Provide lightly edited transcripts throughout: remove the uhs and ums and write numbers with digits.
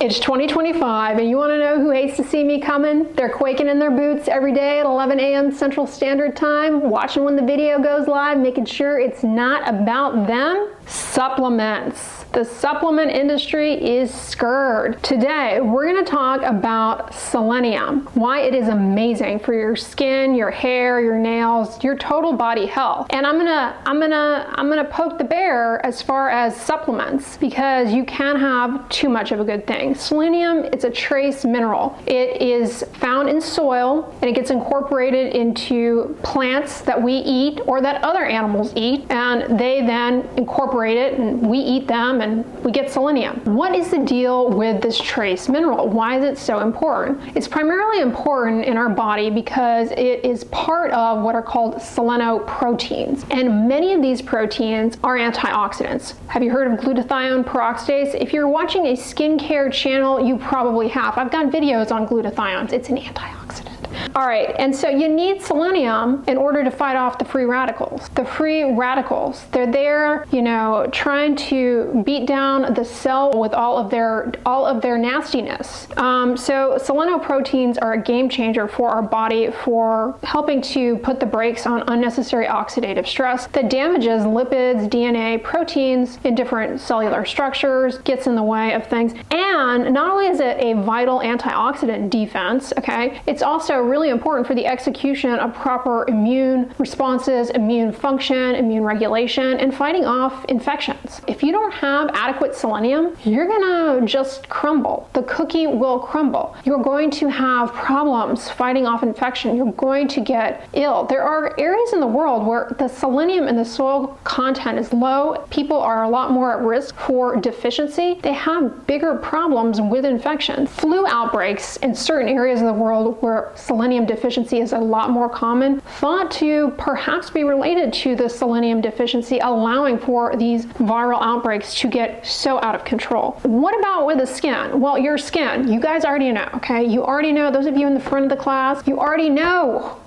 It's 2025 and you want to know who hates to see me coming? They're quaking in their boots every day at 11 a.m. Central Standard Time, watching when the video goes live, making sure it's not about them. Supplements. The supplement industry is scared. Today, we're going to talk about selenium, why it is amazing for your skin, your hair, your nails, your total body health. And I'm gonna poke the bear as far as supplements, because you can have too much of a good thing. Selenium, it's a trace mineral. It is found in soil and it gets incorporated into plants that we eat or that other animals eat, and they then incorporate it and we eat them and we get selenium. What is the deal with this trace mineral? Why is it so important? It's primarily important in our body because it is part of what are called selenoproteins. And many of these proteins are antioxidants. Have you heard of glutathione peroxidase? If you're watching a skincare channel, you probably have. I've got videos on glutathione. It's an antioxidant. All right, and so you need selenium in order to fight off the free radicals. The free radicals, they're there, you know, trying to beat down the cell with all of their nastiness. So selenoproteins are a game changer for our body for helping to put the brakes on unnecessary oxidative stress that damages lipids, DNA, proteins in different cellular structures, gets in the way of things. And not only is it a vital antioxidant defense, okay, it's also really important for the execution of proper immune responses, immune function, immune regulation, and fighting off infections. If you don't have adequate selenium, you're gonna just crumble. The cookie will crumble. You're going to have problems fighting off infection. You're going to get ill. There are areas in the world where the selenium in the soil content is low. People are a lot more at risk for deficiency. They have bigger problems with infections. Flu outbreaks in certain areas of the world where selenium deficiency is a lot more common, thought to perhaps be related to the selenium deficiency, allowing for these viral outbreaks to get so out of control. What about with the skin? Well, your skin, you guys already know, okay? You already know, those of you in the front of the class, you already know.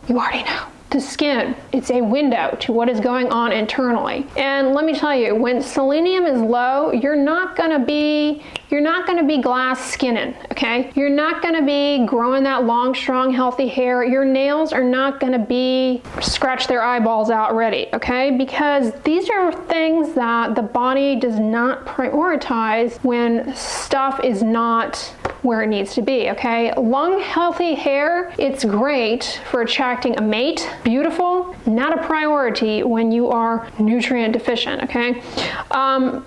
The skin, it's a window to what is going on internally. And let me tell you, when selenium is low, you're not gonna be glass skinning, okay? You're not gonna be growing that long, strong, healthy hair. Your nails are not gonna be scratch their eyeballs out ready, okay? Because these are things that the body does not prioritize when stuff is not where it needs to be, okay? Long, healthy hair, it's great for attracting a mate. Beautiful, not a priority when you are nutrient deficient, okay?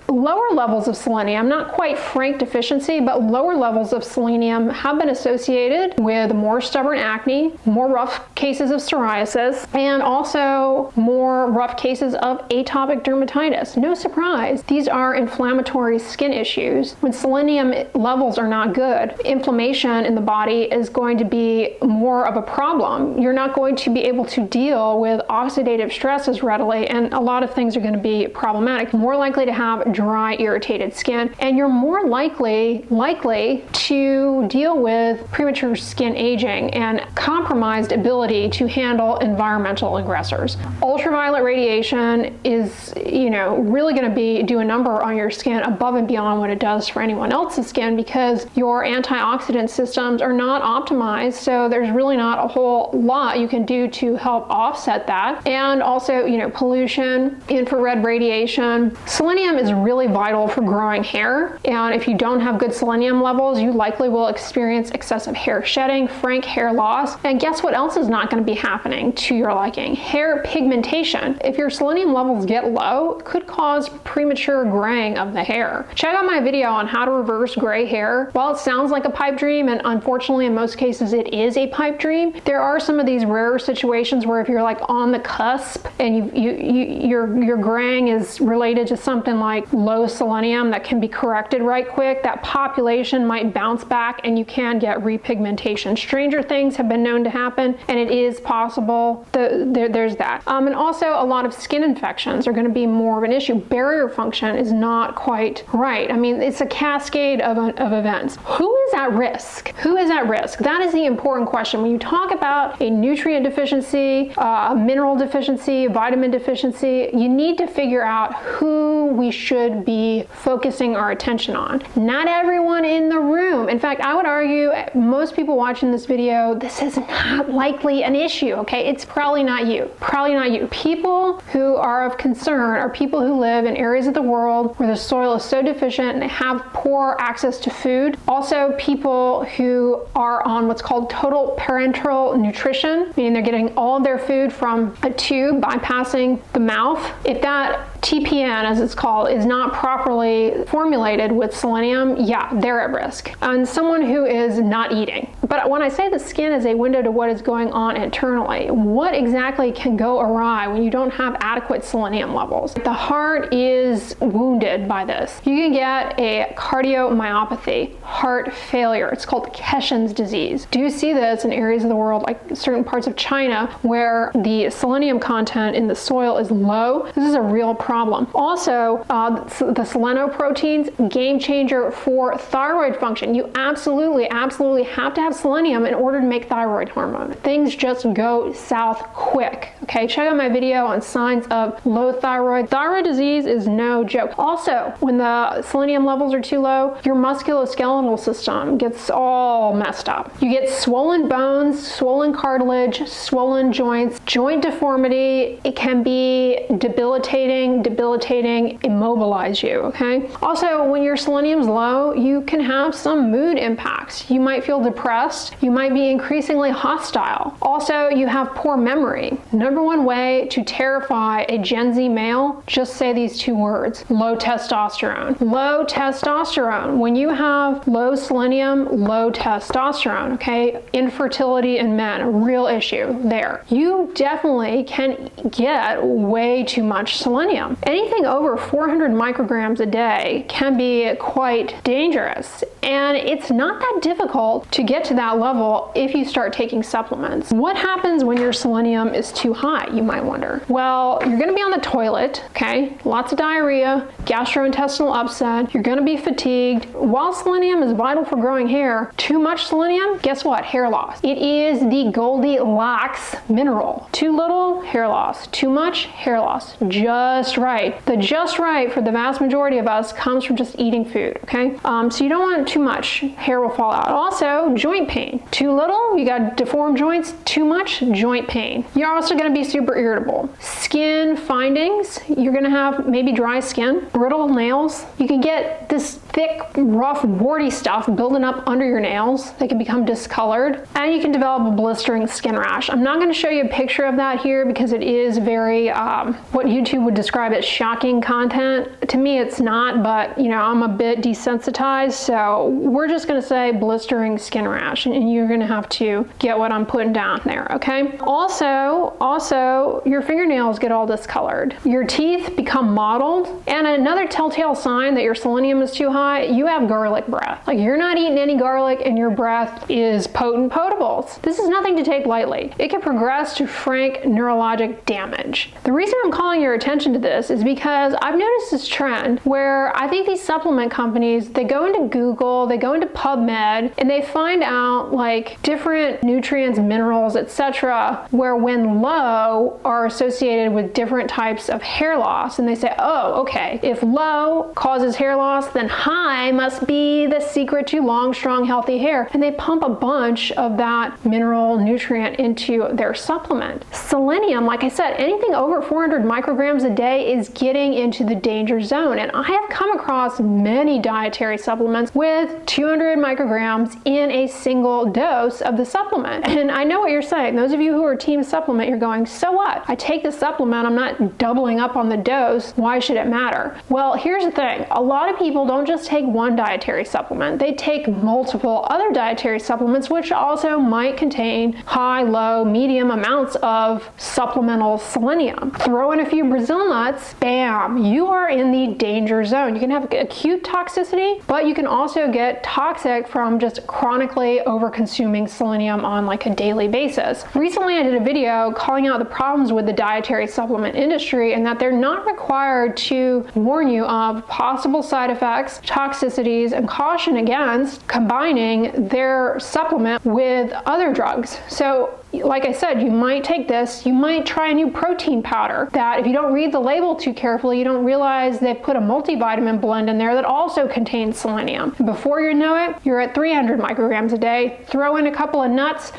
Lower levels of selenium, not quite frank deficiency, but lower levels of selenium have been associated with more stubborn acne, more rough cases of psoriasis, and also more rough cases of atopic dermatitis. No surprise, these are inflammatory skin issues. When selenium levels are not good, inflammation in the body is going to be more of a problem. You're not going to be able to deal with oxidative stress as readily, and a lot of things are going to be problematic. More likely to have dry, irritated skin, and you're more likely to deal with premature skin aging and compromised ability to handle environmental aggressors. Ultraviolet radiation is, you know, really going to do a number on your skin above and beyond what it does for anyone else's skin, because your antioxidant systems are not optimized, so there's really not a whole lot you can do to help offset that. And also, you know, pollution, infrared radiation. Selenium is really vital for growing hair, and if you don't have good selenium levels, you likely will experience excessive hair shedding, frank hair loss, and guess what else is not going to be happening to your liking? Hair pigmentation. If your selenium levels get low, it could cause premature graying of the hair. Check out my video on how to reverse gray hair. While it sounds like a pipe dream, and unfortunately in most cases it is a pipe dream, there are some of these rare situations where if you're like on the cusp and your graying is related to something like low selenium that can be corrected right quick, that population might bounce back and you can get repigmentation. Stranger things have been known to happen, and it is possible. There's that. And also a lot of skin infections are going to be more of an issue. Barrier function is not quite right. I mean, it's a cascade of events. Who is at risk? Who is at risk? That is the important question. When you talk about a nutrient deficiency, a mineral deficiency, vitamin deficiency, you need to figure out who we should be focusing our attention on. Not everyone in the room. In fact, I would argue most people watching this video, this is not likely an issue, okay? It's probably not you. Probably not you. People who are of concern are people who live in areas of the world where the soil is so deficient and they have poor access to food. Also, people who are on what's called total parenteral nutrition, meaning they're getting all of their food from a tube bypassing the mouth. If that TPN, as it's called, is not properly formulated with selenium, yeah, they're at risk. And someone who is not eating. But when I say the skin is a window to what is going on internally, what exactly can go awry when you don't have adequate selenium levels? The heart is wounded by this. You can get a cardiomyopathy, heart failure. It's called Keshan's disease. Do you see this in areas of the world, like certain parts of China, where the selenium content in the soil is low? This is a real problem. Also, the selenoproteins, game changer for thyroid function. You absolutely have to have selenium in order to make thyroid hormone. Things just go south quick. Okay, check out my video on signs of low thyroid. Thyroid disease is no joke. Also, when the selenium levels are too low, your musculoskeletal system gets all messed up. You get swollen bones, swollen cartilage, swollen joints, joint deformity. It can be debilitating, immobilize you, okay? Also, when your selenium's low, you can have some mood impacts. You might feel depressed. You might be increasingly hostile. Also, you have poor memory. Number one way to terrify a Gen Z male, just say these two words: low testosterone. Low testosterone. When you have low selenium, low testosterone, okay? Infertility in men, a real issue there. You definitely can get way too much selenium. Anything over 400 micrograms a day can be quite dangerous, and it's not that difficult to get to that level if you start taking supplements. What happens when your selenium is too high, you might wonder? Well, you're going to be on the toilet, okay? Lots of diarrhea, gastrointestinal upset, you're going to be fatigued. While selenium is vital for growing hair, too much selenium, guess what? Hair loss. It is the Goldilocks mineral. Too little, hair loss. Too much, hair loss. Just right. The just right for the vast majority of us comes from just eating food, okay? So you don't want too much, hair will fall out. Also, joint pain. Too little, you got deformed joints. Too much, joint pain. You're also going to be super irritable. Skin findings, you're going to have maybe dry skin, brittle nails. You can get this thick, rough, warty stuff building up under your nails. They can become discolored, and you can develop a blistering skin rash. I'm not going to show you a picture of that here because it is very, what YouTube would describe as shocking content. To me, it's not, but you know, I'm a bit desensitized, so we're just going to say blistering skin rash, and you're going to have to get what I'm putting down there, okay? Also, your fingernails get all discolored. Your teeth become mottled, and another telltale sign that your selenium is too high, you have garlic breath. Like, you're not eating any garlic and your breath is potent potables. This is nothing to take lightly. It can progress to frank neurologic damage. The reason I'm calling your attention to this is because I've noticed this trend where I think these supplement companies, they go into Google, they go into PubMed, and they find out like different nutrients, minerals, etc., where when low are associated with different types of hair loss, and they say, oh, okay, if low causes hair loss, then high must be the secret to long, strong, healthy hair. And they pump a bunch of that mineral nutrient into their supplement. Selenium, like I said, anything over 400 micrograms a day is getting into the danger zone. And I have come across many dietary supplements with 200 micrograms in a single dose of the supplement. And I know what you're saying. Those of you who are team supplement, you're going, so what? I take the supplement, I'm not doubling up on the dose. Why should it matter? Well, here's the thing. A lot of people don't just take one dietary supplement. They take multiple other dietary supplements, which also might contain high, low, medium amounts of supplemental selenium. Throw in a few Brazil nuts nuts, bam, you are in the danger zone. You can have acute toxicity, but you can also get toxic from just chronically over-consuming selenium on like a daily basis. Recently, I did a video calling out the problems with the dietary supplement industry and that they're not required to warn you of possible side effects, toxicities, and caution against combining their supplement with other drugs. So like I said, you might take this, you might try a new protein powder that if you don't read the label too carefully, you don't realize they've put a multivitamin blend in there that also contains selenium. And before you know it, you're at 300 micrograms a day. Throw in a couple of nuts,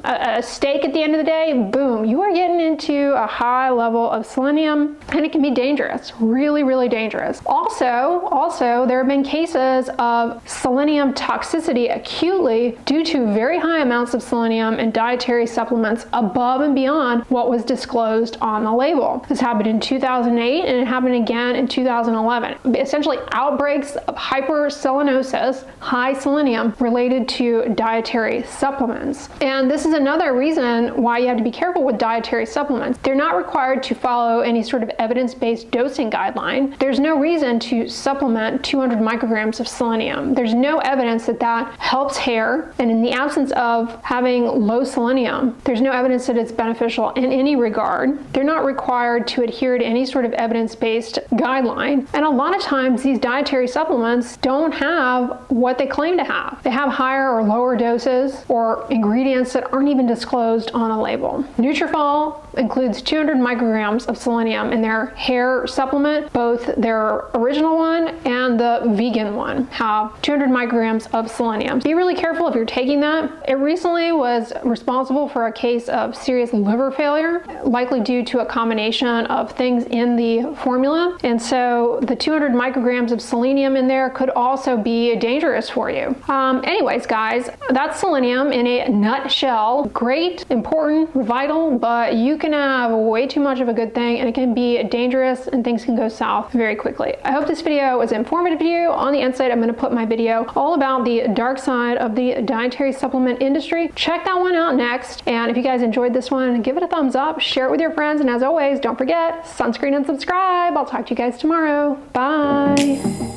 a steak at the end of the day, boom, you are getting into a high level of selenium, and it can be dangerous, really, really dangerous. Also, there have been cases of selenium toxicity acutely due to very high amounts of selenium in dietary supplements above and beyond what was disclosed on the label. This happened in 2008 and it happened again in 2011. Essentially outbreaks of hyperselenosis, high selenium, related to dietary supplements. And this is another reason why you have to be careful with dietary supplements. They're not required to follow any sort of evidence-based dosing guideline. There's no reason to supplement 200 micrograms of selenium. There's no evidence that that helps hair, and in the absence of having low selenium, there's no evidence that it's beneficial in any regard. They're not required to adhere to any sort of evidence-based guideline. And a lot of times these dietary supplements don't have what they claim to have. They have higher or lower doses or ingredients that aren't even disclosed on a label. Nutrafol includes 200 micrograms of selenium in their hair supplement. Both their original one and the vegan one have 200 micrograms of selenium. Be really careful if you're taking that. It recently was responsible for a case of serious liver failure, likely due to a combination of things in the formula. And so the 200 micrograms of selenium in there could also be dangerous for you. Anyways, guys, that's selenium in a nutshell. Great, important, vital, but you can have way too much of a good thing and it can be dangerous and things can go south very quickly. I hope this video was informative to you. On the inside, I'm going to put my video all about the dark side of the dietary supplement industry. Check that one out next. And if you guys enjoyed this one, give it a thumbs up, share it with your friends, and as always, don't forget, sunscreen and subscribe. I'll talk to you guys tomorrow. Bye.